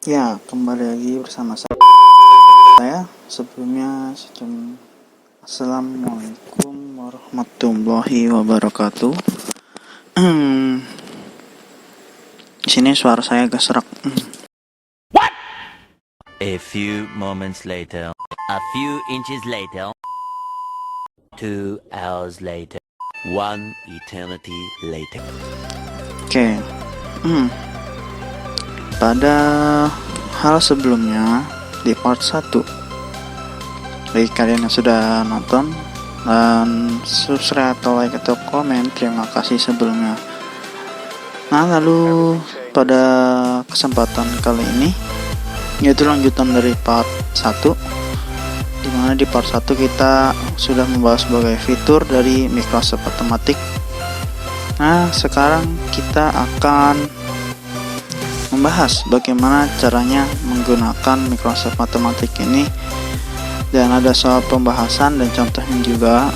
Ya, kembali lagi bersama saya. Sebelumnya, Assalamualaikum warahmatullahi wabarakatuh. Di sini suara saya agak serak. A few moments later, a few inches later, 2 hours later, 1 eternity later. Oke. Pada hal sebelumnya di part 1, bagi kalian yang sudah nonton dan subscribe atau like atau komen, terima kasih sebelumnya. Nah, lalu pada kesempatan kali ini yaitu lanjutan dari part 1, dimana di part 1 kita sudah membahas berbagai fitur dari Microsoft Automatic. Nah, sekarang kita akan membahas bagaimana caranya menggunakan Microsoft Automatic ini, dan ada soal pembahasan dan contohnya juga.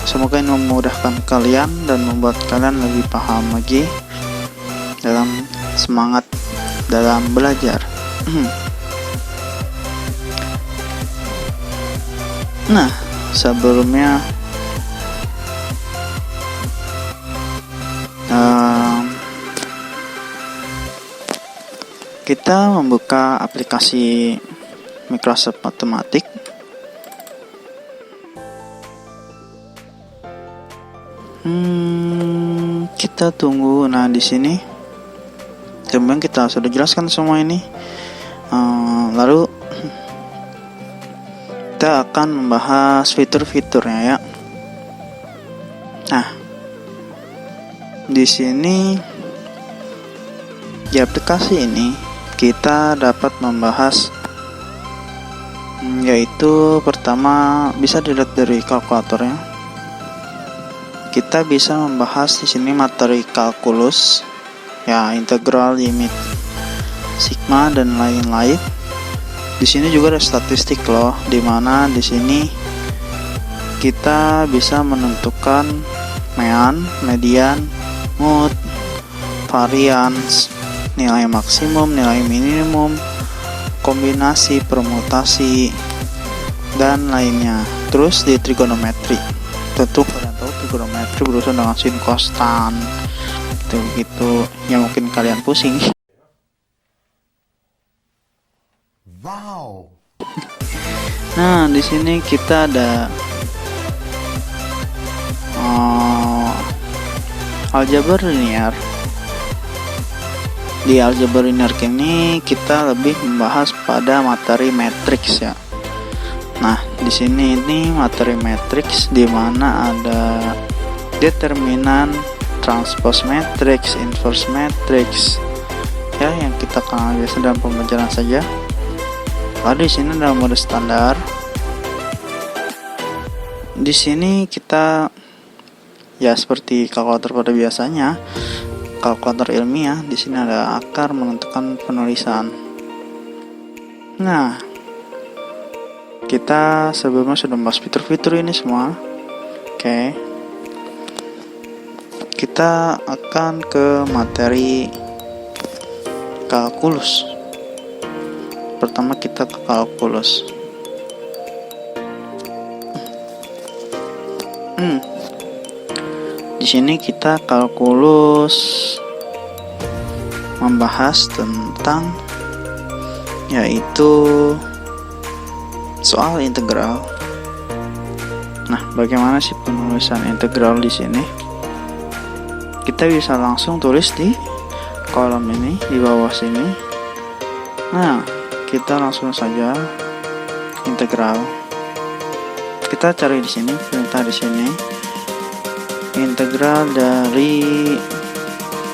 Semoga ini memudahkan kalian dan membuat kalian lebih paham lagi dalam semangat dalam belajar. Nah, sebelumnya kita membuka aplikasi Microsoft Automatic. Kita tunggu. Nah, di sini kemudian kita sudah jelaskan semua ini. Lalu kita akan membahas fitur-fiturnya ya. Nah, di sini di aplikasi ini kita dapat membahas, yaitu pertama bisa dilihat dari kalkulatornya. Kita bisa membahas di sini materi kalkulus, ya, integral, limit, sigma dan lain-lain. Di sini juga ada statistik loh, dimana di sini kita bisa menentukan mean, median, mood, variance, nilai maksimum, nilai minimum, kombinasi, permutasi, dan lainnya. Terus di trigonometri, tentu kalian tahu trigonometri berurusan dengan sin, cos, tan, gitu yang mungkin kalian pusing. Wow. Nah, di sini kita ada aljabar linear. Di aljabar linear ini kita lebih membahas pada materi matriks ya. Nah, di sini ini materi matriks, di mana ada determinan, transpose matrix, inverse matrix, ya, yang kita kenal biasa dalam pembelajaran saja. Lalu di sini ada mode standar. Di sini kita ya seperti kalkulator pada biasanya, kalkulator ilmiah. Di sini ada akar menentukan penulisan. Nah, kita sebelumnya sudah membahas fitur-fitur ini semua. Oke. Kita akan ke materi kalkulus. Pertama kita ke kalkulus. Di sini kita kalkulus membahas tentang yaitu soal integral. Nah, bagaimana sih penulisan integral di sini? Kita bisa langsung tulis di kolom ini di bawah sini. Nah, kita langsung saja integral. Kita cari di sini, perintah di sini. Integral dari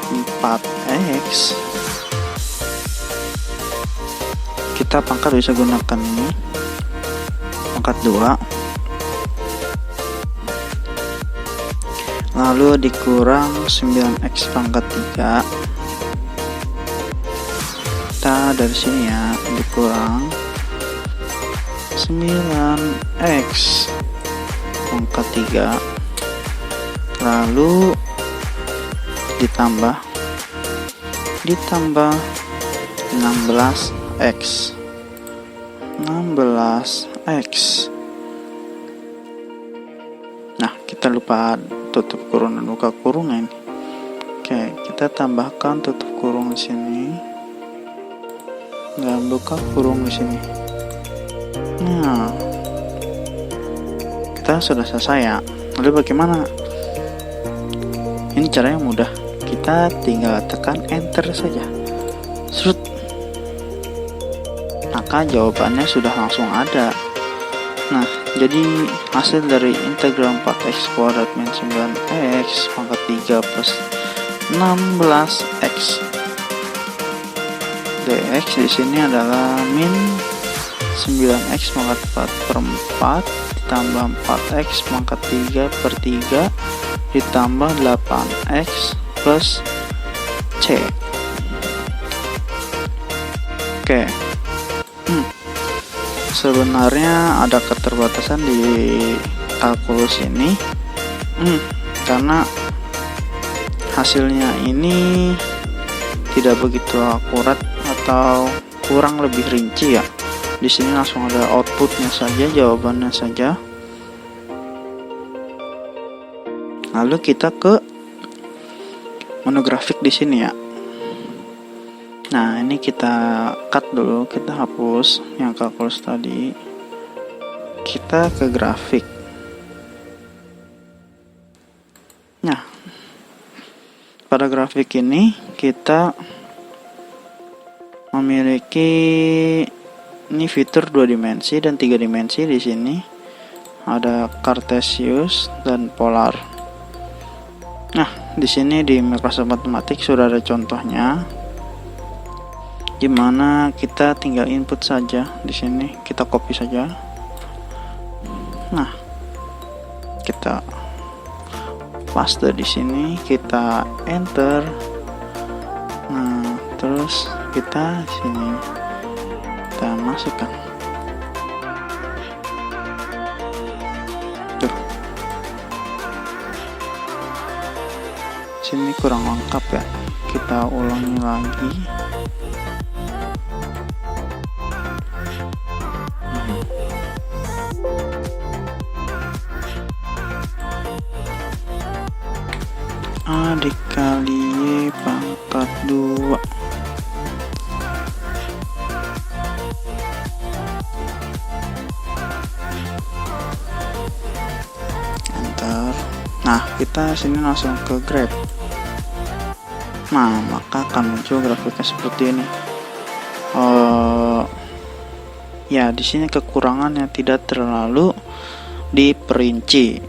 4x. Kita pangkat bisa gunakan ini. Pangkat 2. Lalu dikurang 9x pangkat 3. Kita dari sini ya, dikurang 9x pangkat 3, lalu ditambah 16x. Nah, kita lupa tutup kurung dan buka kurung ini. Oke, kita tambahkan tutup kurung di sini dan buka kurung di sini. Nah, kita sudah selesai ya. Lalu bagaimana? Ini caranya mudah. Kita tinggal tekan enter saja. Serut. Maka jawabannya sudah langsung ada. Nah, jadi hasil dari integral 4x kuadrat min 9x pangkat 3 plus 16x dx di sini adalah min 9x pangkat 4 per 4 ditambah 4x pangkat 3 per 3 ditambah 8x plus c. Oke. Sebenarnya ada keterbatasan di kalkulus ini karena hasilnya ini tidak begitu akurat atau kurang lebih rinci ya. Di sini langsung ada outputnya saja, jawabannya saja. Lalu kita ke menu grafik di sini ya. Nah, ini kita cut dulu, kita hapus yang kalkulus tadi. Kita ke grafik. Nah, pada grafik ini kita memiliki ini fitur 2 dimensi dan 3 dimensi di sini. Ada Cartesius dan polar. Nah, di sini di Microsoft Matematik sudah ada contohnya. Dimana kita tinggal input saja di sini, kita copy saja. Nah, kita paste di sini, kita enter. Nah, terus kita di sini kita masukkan. Tuh. Sini kurang lengkap ya. Kita ulangi lagi. A dikali Y pangkat 2. Enter. Nah, kita sini langsung ke graph. Nah, maka akan muncul grafiknya seperti ini. Ya, di sini kekurangannya tidak terlalu diperinci,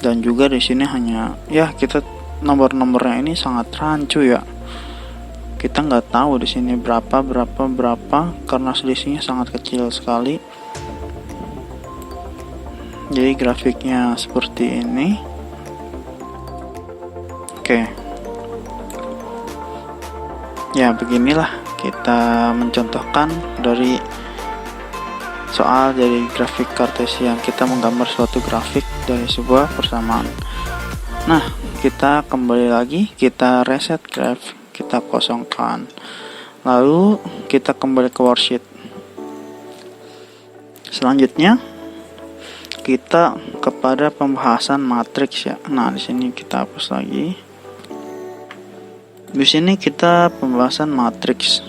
dan juga di sini hanya ya kita nomor-nomornya ini sangat rancu ya. Kita nggak tahu di sini berapa karena selisihnya sangat kecil sekali. Jadi grafiknya seperti ini. Oke. Ya, beginilah kita mencontohkan dari soal dari grafik Cartesian. Kita menggambar suatu grafik dari sebuah persamaan. Nah, kita kembali lagi, kita reset graph, kita kosongkan. Lalu kita kembali ke worksheet. Selanjutnya kita kepada pembahasan matriks ya. Nah, di sini kita hapus lagi. Di sini kita pembahasan matriks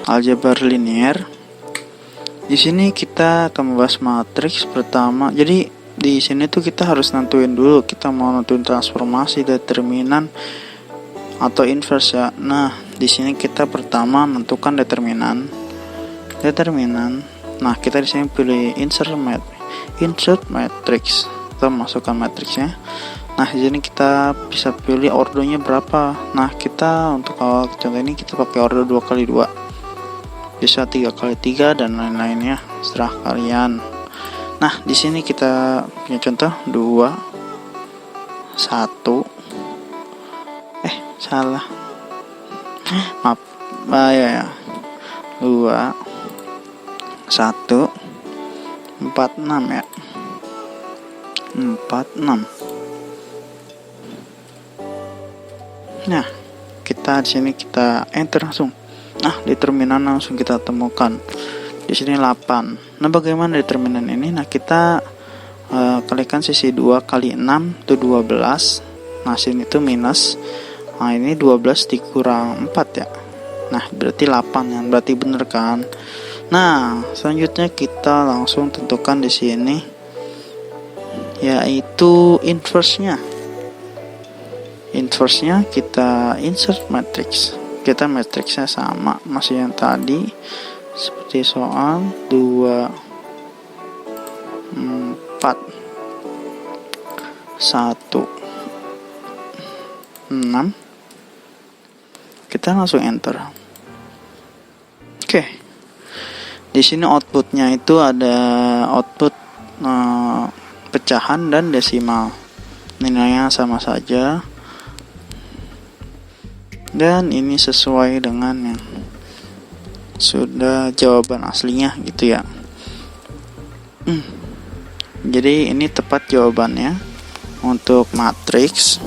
aljabar linear. Di sini kita akan membahas matriks pertama. Jadi di sini tuh kita harus nentuin dulu kita mau nentuin transformasi, determinan atau inverse ya. Nah, di sini kita pertama menentukan determinan. Nah, kita di sini pilih insert matrix. Kita masukkan matriksnya. Nah, di sini kita bisa pilih ordonya berapa. Nah, kita untuk awal contoh ini kita pakai ordo 2x2. Bisa 3x3 dan lain-lainnya, serah kalian. Nah, di sini kita punya contoh 2 1 salah. Maaf. Ya. 2 1 4 6 ya. 4 6. Nah, kita di sini kita enter langsung. Nah, determinan langsung kita temukan. Di sini 8. Nah, bagaimana determinan ini? Nah, kita kalikan sisi 2 kali 6 itu 12. Nah, sini itu minus. Nah, ini 12 dikurang 4 ya. Nah, berarti 8 ya. Berarti bener kan? Nah, selanjutnya kita langsung tentukan di sini yaitu inverse-nya. Inverse-nya kita insert matrix. Kita matriksnya sama masih yang tadi seperti soal 2 4 1 6. Kita langsung enter. Oke. Di sini outputnya itu ada output pecahan dan desimal. Nilainya sama saja. Dan ini sesuai dengan yang sudah jawaban aslinya gitu ya. Jadi ini tepat jawabannya untuk matriks.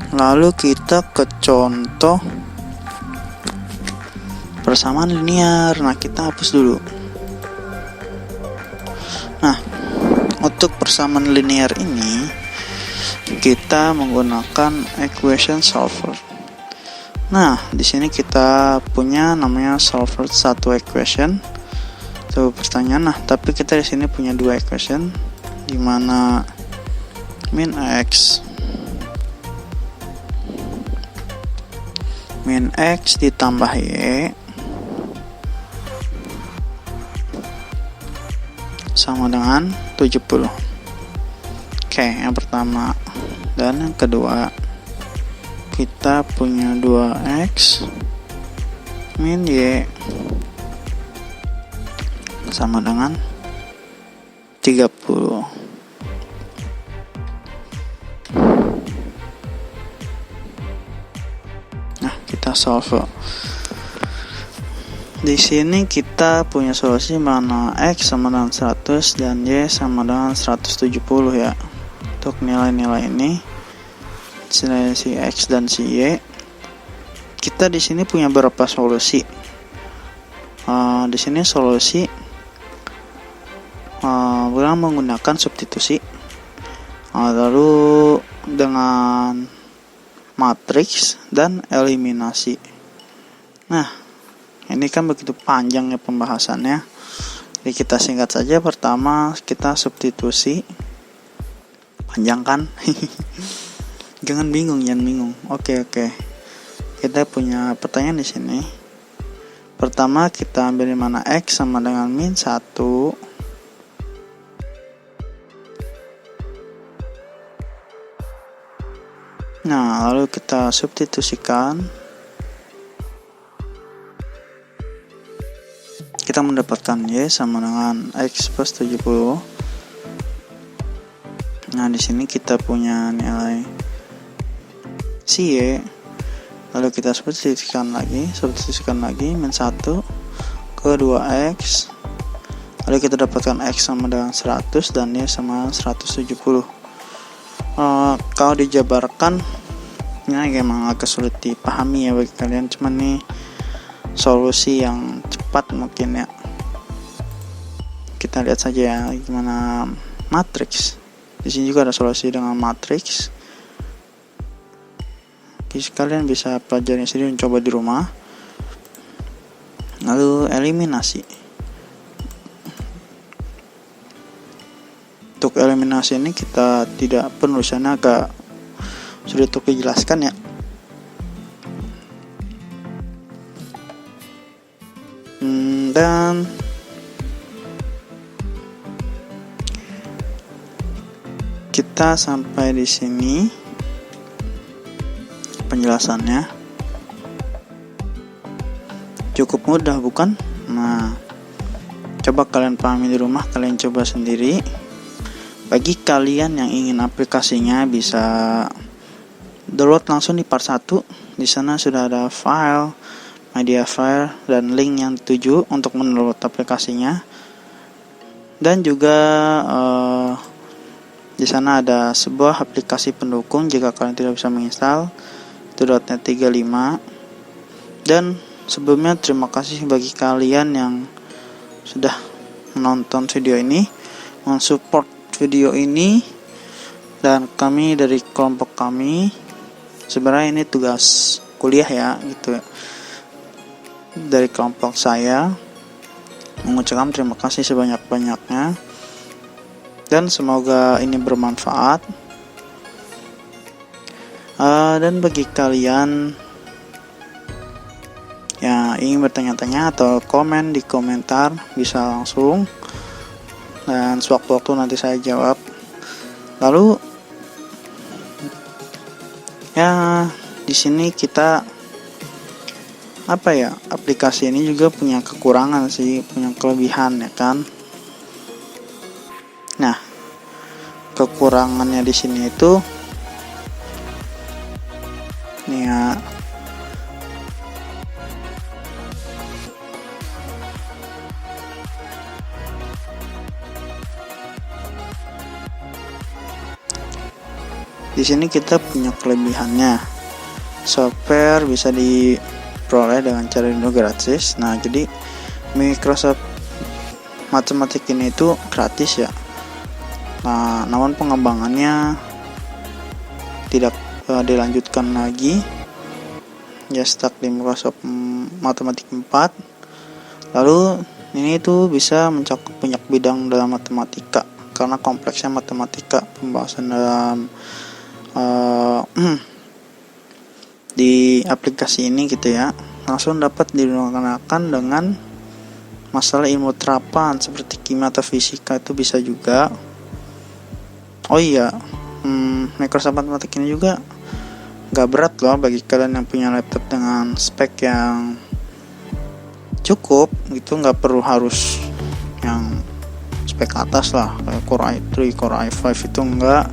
Lalu kita ke contoh persamaan linear. Nah, kita hapus dulu. Nah, untuk persamaan linear ini kita menggunakan equation solver. Nah, di sini kita punya namanya solver satu equation. Itu pertanyaan. Nah, tapi kita di sini punya 2 equation di mana min x ditambah y sama dengan 70. Oke, yang pertama. Dan yang kedua, kita punya 2x min y sama dengan 30. Nah, kita solve. Di sini kita punya solusi mana x sama dengan 100 dan y sama dengan 170 ya. Untuk nilai-nilai ini, nilai si x dan si y, kita di sini punya beberapa solusi. Di sini solusi menggunakan substitusi, lalu dengan matriks dan eliminasi. Nah, ini kan begitu panjang ya pembahasannya. Jadi kita singkat saja. Pertama kita substitusi. Panjang kan? Jangan bingung. Oke. Kita punya pertanyaan di sini. Pertama kita ambil mana x sama dengan min 1. Nah, lalu kita substitusikan. Kita mendapatkan y sama dengan x plus 70. Nah, di sini kita punya nilai si y. Lalu kita substitusikan lagi min 1 ke 2x. Lalu kita dapatkan x sama dengan 100 dan y sama 170. Kalau dijabarkan ini emang agak sulit dipahami ya bagi kalian, cuman nih solusi yang cepat mungkin ya. Kita lihat saja ya gimana matriks. Di sini juga ada solusi dengan matriks. Oke, kalian bisa pelajari sendiri, coba di rumah. Lalu eliminasi. Untuk eliminasi ini kita tidak perlu, sana agak sudah untuk dijelaskan ya. Dan kita sampai di sini penjelasannya. Cukup mudah bukan? Nah, coba kalian pahami di rumah, kalian coba sendiri. Bagi kalian yang ingin aplikasinya bisa download langsung di part 1. Di sana sudah ada file, media file dan link yang dituju untuk mendownload aplikasinya. Dan juga di sana ada sebuah aplikasi pendukung jika kalian tidak bisa menginstal, itu .NET 35. Dan sebelumnya terima kasih bagi kalian yang sudah menonton video ini, mensupport video ini, dan kami dari kelompok kami, sebenarnya ini tugas kuliah ya gitu ya, dari kelompok saya mengucapkan terima kasih sebanyak-banyaknya, dan semoga ini bermanfaat. Dan bagi kalian yang ingin bertanya-tanya atau komen di komentar, bisa langsung, dan sewaktu-waktu nanti saya jawab. Lalu ya di sini kita aplikasi ini juga punya kekurangan sih, punya kelebihan ya kan. Nah, kekurangannya di sini itu nih ya, di sini kita punya kelebihannya, software bisa diperoleh dengan cara gratis. Nah, jadi Microsoft Matematik ini itu gratis ya. Nah, namun pengembangannya tidak dilanjutkan lagi, ya stuck di Microsoft Matematik 4. Lalu ini tuh bisa mencakup banyak bidang dalam matematika karena kompleksnya matematika, pembahasan dalam di aplikasi ini gitu ya, langsung dapat digunakan dengan masalah ilmu terapan seperti kimia atau fisika, itu bisa juga. Oh iya, Microsoft Matematik ini juga gak berat loh bagi kalian yang punya laptop dengan spek yang cukup gitu, gak perlu harus yang spek atas lah kayak Core i3, Core i5 itu enggak.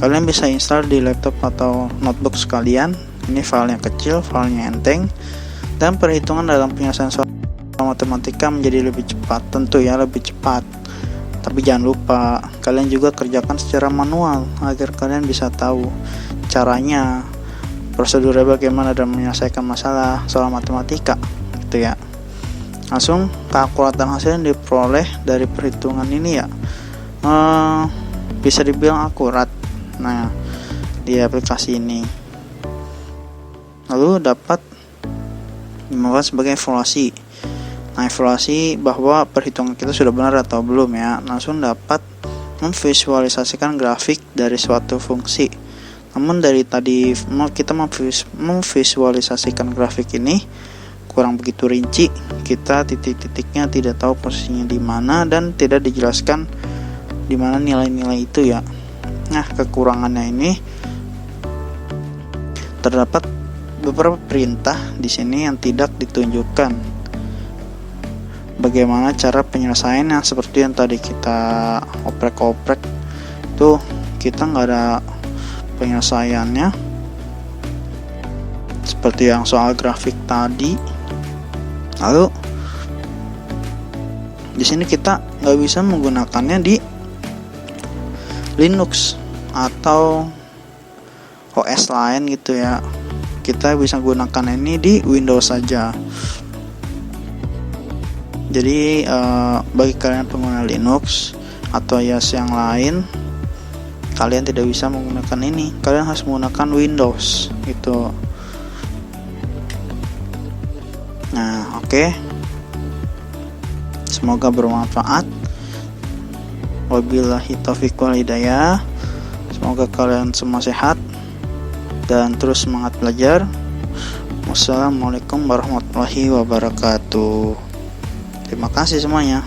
Kalian bisa install di laptop atau notebook sekalian. Ini filenya kecil, filenya enteng, dan perhitungan dalam penyelesaian soal matematika menjadi lebih cepat. Tentu ya lebih cepat, tapi jangan lupa kalian juga kerjakan secara manual agar kalian bisa tahu caranya, prosedurnya bagaimana dalam menyelesaikan masalah soal matematika gitu ya. Langsung kalkulatan hasil yang diperoleh dari perhitungan ini ya bisa dibilang akurat. Nah, di aplikasi ini lalu dapat dimanfaatkan sebagai evaluasi. Nah, evaluasi bahwa perhitungan kita sudah benar atau belum ya. Langsung dapat memvisualisasikan grafik dari suatu fungsi. Namun dari tadi kita memvisualisasikan grafik ini kurang begitu rinci. Kita titik-titiknya tidak tahu posisinya di mana dan tidak dijelaskan di mana nilai-nilai itu ya. Nah, kekurangannya ini terdapat beberapa perintah di sini yang tidak ditunjukkan. Bagaimana cara penyelesaiannya, seperti yang tadi kita oprek-oprek tuh, kita nggak ada penyelesaiannya. Seperti yang soal grafik tadi. Lalu di sini kita nggak bisa menggunakannya di Linux atau OS lain gitu ya. Kita bisa gunakan ini di Windows saja. Jadi bagi kalian pengguna Linux atau OS yang lain, kalian tidak bisa menggunakan ini. Kalian harus menggunakan Windows gitu. Nah, oke. Semoga bermanfaat. Wabillahi taufiq wal hidayah. Semoga kalian semua sehat dan terus semangat belajar. Wassalamualaikum warahmatullahi wabarakatuh. Terima kasih semuanya.